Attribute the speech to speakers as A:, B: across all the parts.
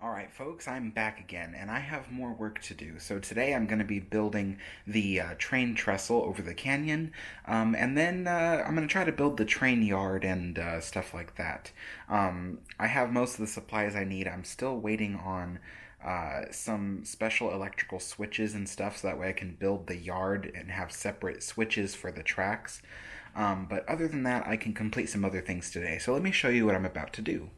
A: Alright folks, I'm back again, and I have more work to do. So today I'm going to be building the train trestle over the canyon, and then I'm going to try to build the train yard and stuff like that. I have most of the supplies I need. I'm still waiting on some special electrical switches and stuff so that way I can build the yard and have separate switches for the tracks. But other than that, I can complete some other things today. So let me show you what I'm about to do.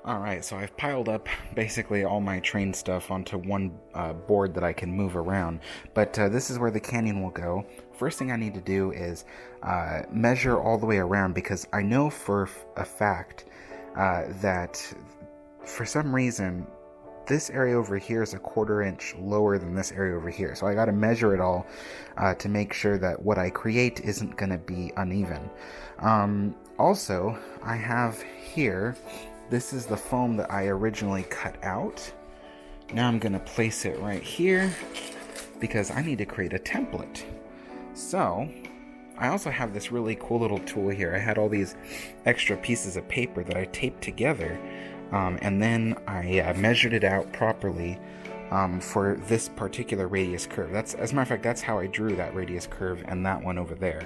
A: Alright, so I've piled up basically all my train stuff onto one board that I can move around, but this is where the canyon will go. First thing I need to do is measure all the way around, because I know for a fact that for some reason this area over here is a 1/4 inch lower than this area over here. So I got to measure it all to make sure that what I create isn't going to be uneven. Also, I have here, this is the foam that I originally cut out. Now I'm going to place it right here because I need to create a template. So I also have this really cool little tool here. I had all these extra pieces of paper that I taped together, and then I measured it out properly for this particular radius curve. As a matter of fact, that's how I drew that radius curve and that one over there.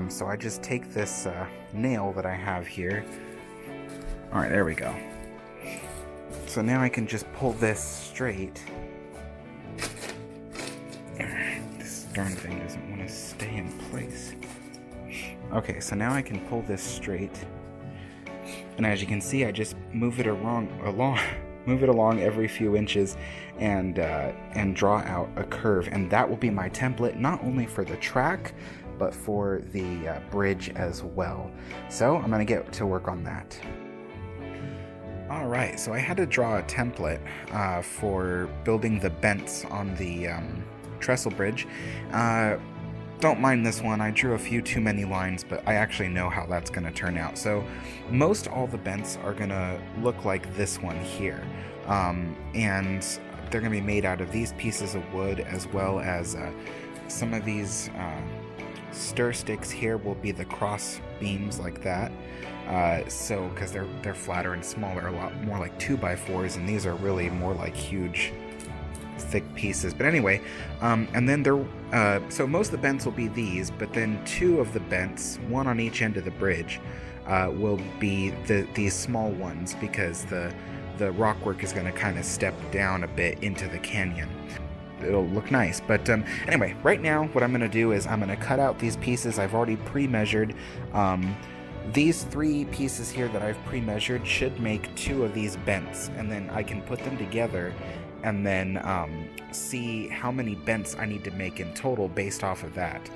A: So I just take this nail that I have here. Alright, there we go. So now I can just pull this straight. This darn thing doesn't want to stay in place. Okay, so now I can pull this straight. And as you can see, I just move it along every few inches and draw out a curve. And that will be my template, not only for the track, but for the bridge as well. So I'm going to get to work on that. Alright, so I had to draw a template for building the bents on the Trestle Bridge. Don't mind this one, I drew a few too many lines, but I actually know how that's going to turn out. So most all the bents are going to look like this one here. And they're going to be made out of these pieces of wood, as well as some of these stir sticks here will be the cross beams like that. So because they're flatter and smaller, a lot more like 2x4s, and these are really more like huge thick pieces. But anyway, and then so most of the bents will be these, but then 2 of the bents, one on each end of the bridge, will be these small ones, because the rock work is going to kind of step down a bit into the canyon. It'll look nice. But anyway, right now what I'm going to do is I'm going to cut out these pieces I've already pre-measured. These 3 pieces here that I've pre-measured should make 2 of these bents, and then I can put them together and then see how many bents I need to make in total based off of that.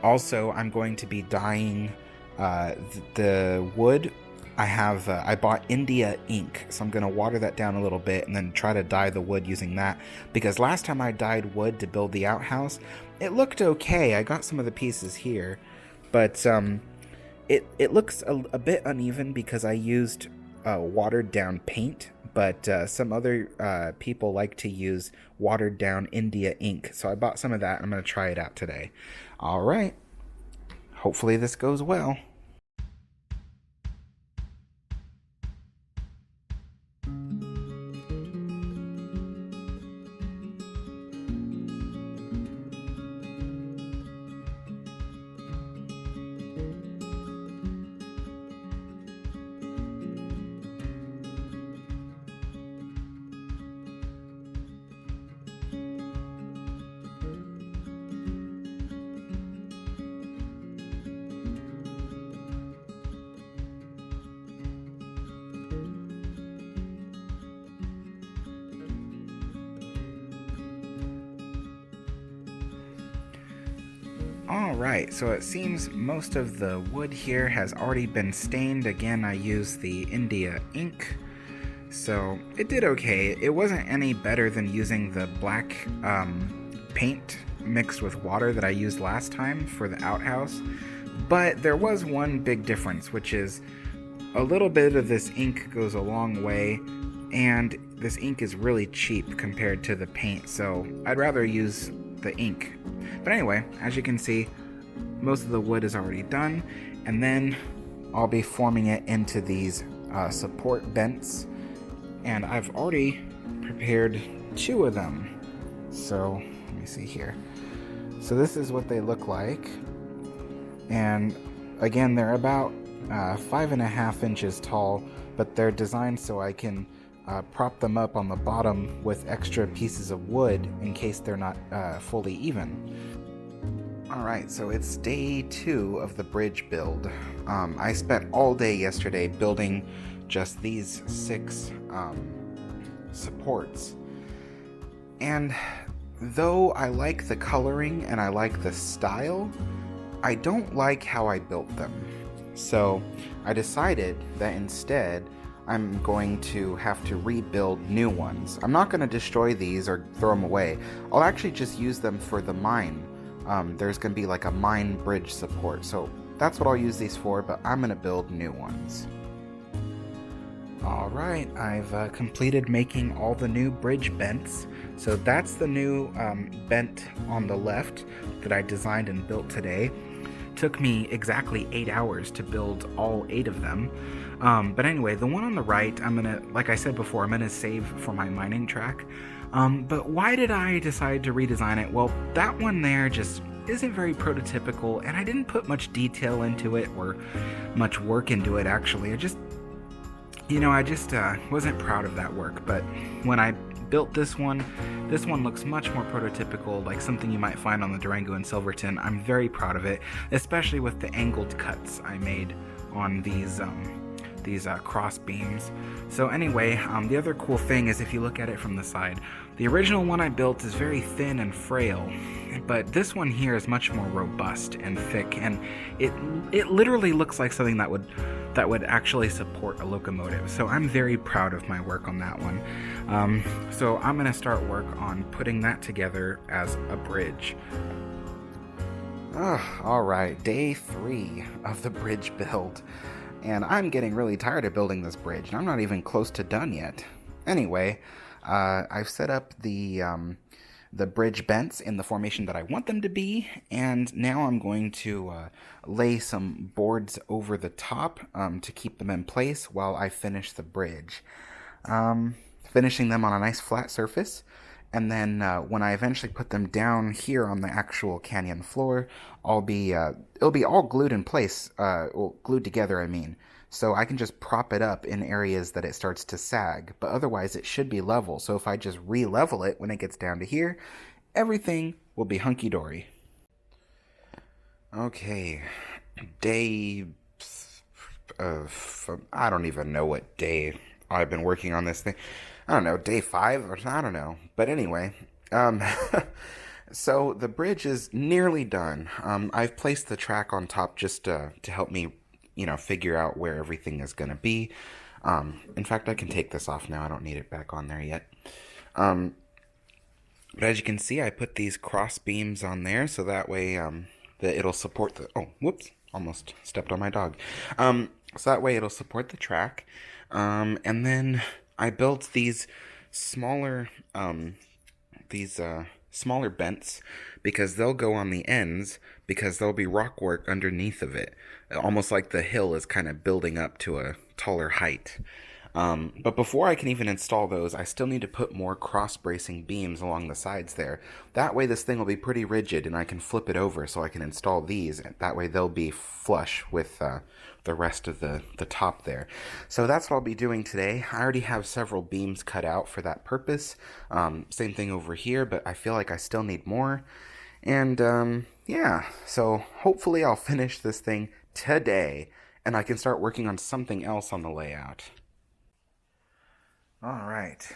A: Also, I'm going to be dyeing the wood. I bought India ink, so I'm going to water that down a little bit and then try to dye the wood using that, because last time I dyed wood to build the outhouse, it looked okay. I got some of the pieces here, but it looks a bit uneven because I used watered down paint, but some other people like to use watered down India ink, so I bought some of that. I'm going to try it out today. Alright, hopefully this goes well. Alright, so it seems most of the wood here has already been stained. Again, I used the India ink, so it did okay. It wasn't any better than using the black paint mixed with water that I used last time for the outhouse, but there was one big difference, which is a little bit of this ink goes a long way, and this ink is really cheap compared to the paint, so I'd rather use the ink. But anyway, as you can see, most of the wood is already done, and then I'll be forming it into these support bents, and I've already prepared 2 of them. So let me see here. So this is what they look like, and again, they're about 5.5 inches tall, but they're designed so I can prop them up on the bottom with extra pieces of wood in case they're not fully even. Alright, so it's day 2 of the bridge build. I spent all day yesterday building just these 6 supports. And though I like the coloring and I like the style, I don't like how I built them. So I decided that instead I'm going to have to rebuild new ones. I'm not going to destroy these or throw them away. I'll actually just use them for the mine. There's going to be like a mine bridge support, so that's what I'll use these for, but I'm going to build new ones. Alright, I've completed making all the new bridge bents. So that's the new bent on the left that I designed and built today. Took me exactly 8 hours to build all 8 of them. But anyway, the one on the right, like I said before, I'm gonna save for my mining track. But why did I decide to redesign it? Well, that one there just isn't very prototypical, and I didn't put much detail into it or much work into it, actually. I just wasn't proud of that work. But when I built this one looks much more prototypical, like something you might find on the Durango and Silverton. I'm very proud of it, especially with the angled cuts I made on these cross beams. So anyway, the other cool thing is if you look at it from the side, the original one I built is very thin and frail, but this one here is much more robust and thick, and it literally looks like something that would actually support a locomotive. So I'm very proud of my work on that one. So I'm going to start work on putting that together as a bridge. Alright, day 3 of the bridge build. And I'm getting really tired of building this bridge, and I'm not even close to done yet. Anyway, I've set up the bridge bents in the formation that I want them to be, and now I'm going to lay some boards over the top to keep them in place while I finish the bridge. Finishing them on a nice flat surface, and then when I eventually put them down here on the actual canyon floor, it'll be all glued in place, glued together, I mean. So I can just prop it up in areas that it starts to sag, but otherwise it should be level. So if I just re-level it when it gets down to here, everything will be hunky-dory. Okay, day... I don't even know what day I've been working on this thing. I don't know, day 5 or I don't know. But anyway, so the bridge is nearly done. I've placed the track on top just to help me, figure out where everything is going to be. In fact, I can take this off now. I don't need it back on there yet. But as you can see, I put these cross beams on there so that way that it'll support the... Oh, whoops, almost stepped on my dog. So that way it'll support the track. And then I built these smaller bents because they'll go on the ends because there'll be rock work underneath of it, almost like the hill is kind of building up to a taller height. But before I can even install those, I still need to put more cross-bracing beams along the sides there. That way this thing will be pretty rigid and I can flip it over so I can install these. That way they'll be flush with the rest of the top there. So that's what I'll be doing today. I already have several beams cut out for that purpose. Same thing over here, but I feel like I still need more. And yeah, so hopefully I'll finish this thing today and I can start working on something else on the layout. All right,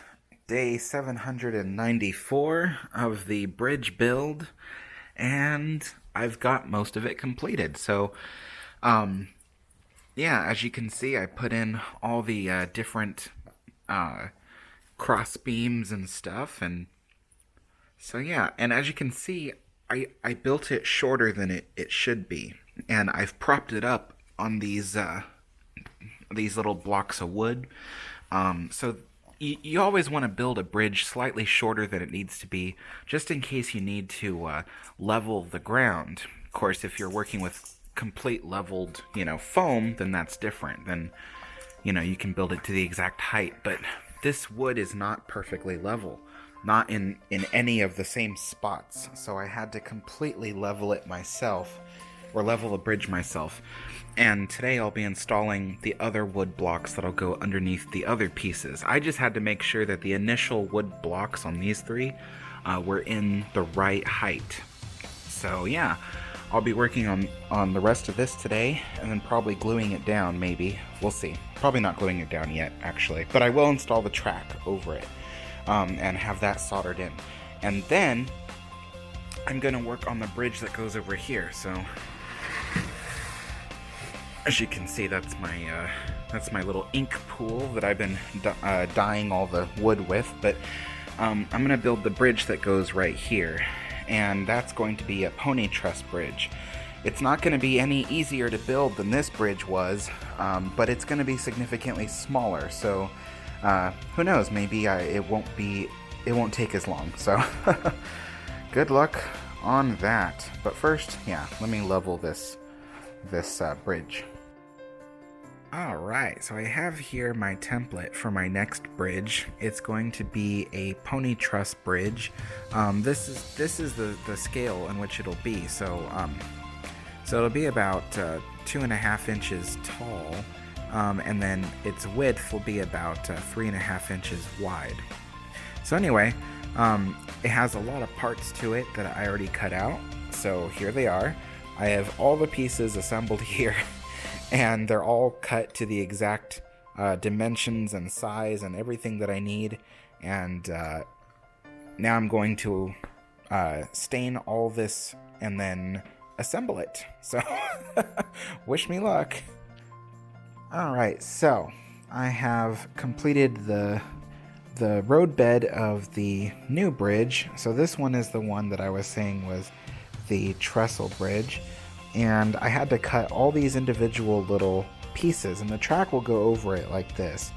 A: day 794 of the bridge build, and I've got most of it completed. So, yeah, as you can see, I put in all the different cross beams and stuff, and so yeah, and as you can see, I built it shorter than it should be, and I've propped it up on these little blocks of wood. So you always want to build a bridge slightly shorter than it needs to be, just in case you need to level the ground. Of course, if you're working with complete leveled, foam, then that's different. Then you can build it to the exact height, but this wood is not perfectly level, not in any of the same spots. So I had to completely level it myself, or level the bridge myself. And today I'll be installing the other wood blocks that'll go underneath the other pieces. I just had to make sure that the initial wood blocks on these three were in the right height. So yeah, I'll be working on the rest of this today, and then probably gluing it down, maybe. We'll see. Probably not gluing it down yet, actually. But I will install the track over it, and have that soldered in. And then I'm going to work on the bridge that goes over here. So as you can see, that's my little ink pool that I've been dyeing all the wood with. But I'm going to build the bridge that goes right here, and that's going to be a pony truss bridge. It's not going to be any easier to build than this bridge was, but it's going to be significantly smaller. So who knows? Maybe it won't take as long. So good luck on that. But first, yeah, let me level this bridge. Alright, so I have here my template for my next bridge. It's going to be a pony truss bridge. This is the scale in which it'll be. So it'll be about 2.5 inches tall, and then its width will be about 3.5 inches wide. So anyway, it has a lot of parts to it that I already cut out. So here they are. I have all the pieces assembled here. And they're all cut to the exact dimensions and size and everything that I need. And now I'm going to stain all this and then assemble it. So wish me luck. Alright, so I have completed the roadbed of the new bridge. So this one is the one that I was saying was the Trestle Bridge. And I had to cut all these individual little pieces, and the track will go over it like this.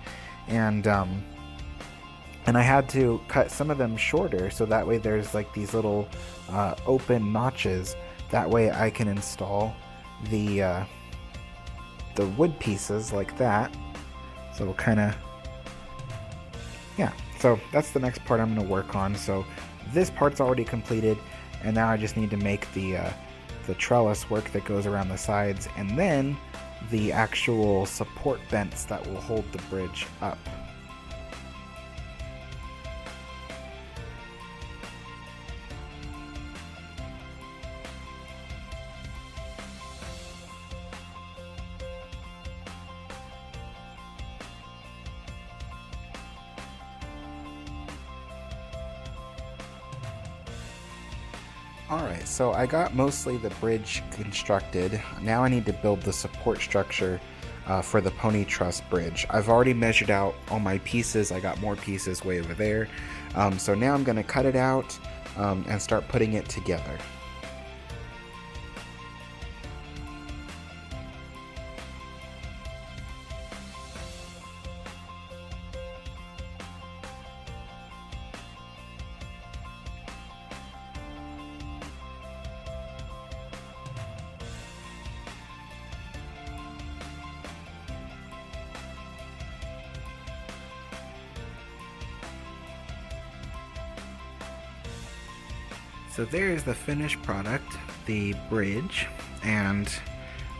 A: And I had to cut some of them shorter, so that way there's like these little open notches. That way I can install the wood pieces like that. So it'll kind of, yeah. So that's the next part I'm going to work on. So this part's already completed, and now I just need to make the trellis work that goes around the sides, and then the actual support bents that will hold the bridge up. Alright, so I got mostly the bridge constructed. Now I need to build the support structure for the pony truss bridge. I've already measured out all my pieces. I got more pieces way over there. So now I'm going to cut it out and start putting it together. So there's the finished product, the bridge, and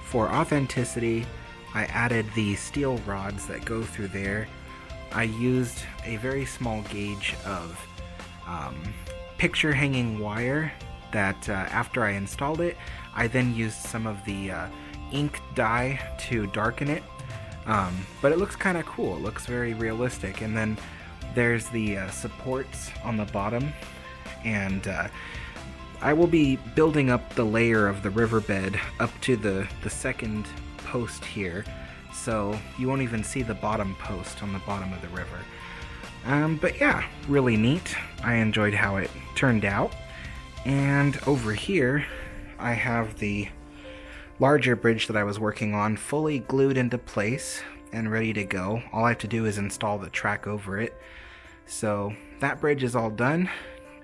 A: for authenticity, I added the steel rods that go through there. I used a very small gauge of picture hanging wire that after I installed it, I then used some of the ink dye to darken it. But it looks kind of cool. It looks very realistic. And then there's the supports on the bottom, and I will be building up the layer of the riverbed up to the second post here, so you won't even see the bottom post on the bottom of the river. But yeah, really neat. I enjoyed how it turned out. And over here, I have the larger bridge that I was working on fully glued into place and ready to go. All I have to do is install the track over it. So that bridge is all done.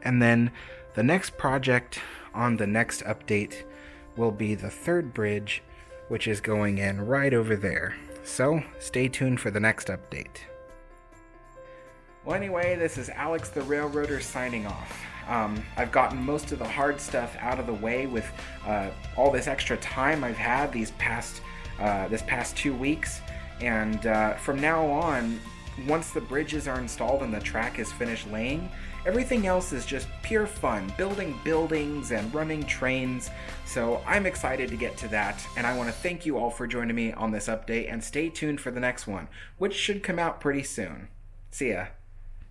A: And then the next project on the next update will be the third bridge, which is going in right over there. So, stay tuned for the next update. Well, anyway, this is Alex the Railroader signing off. I've gotten most of the hard stuff out of the way with all this extra time I've had this past 2 weeks, and from now on, once the bridges are installed and the track is finished laying, everything else is just pure fun, building buildings and running trains. So I'm excited to get to that, and I want to thank you all for joining me on this update, and stay tuned for the next one, which should come out pretty soon. See ya.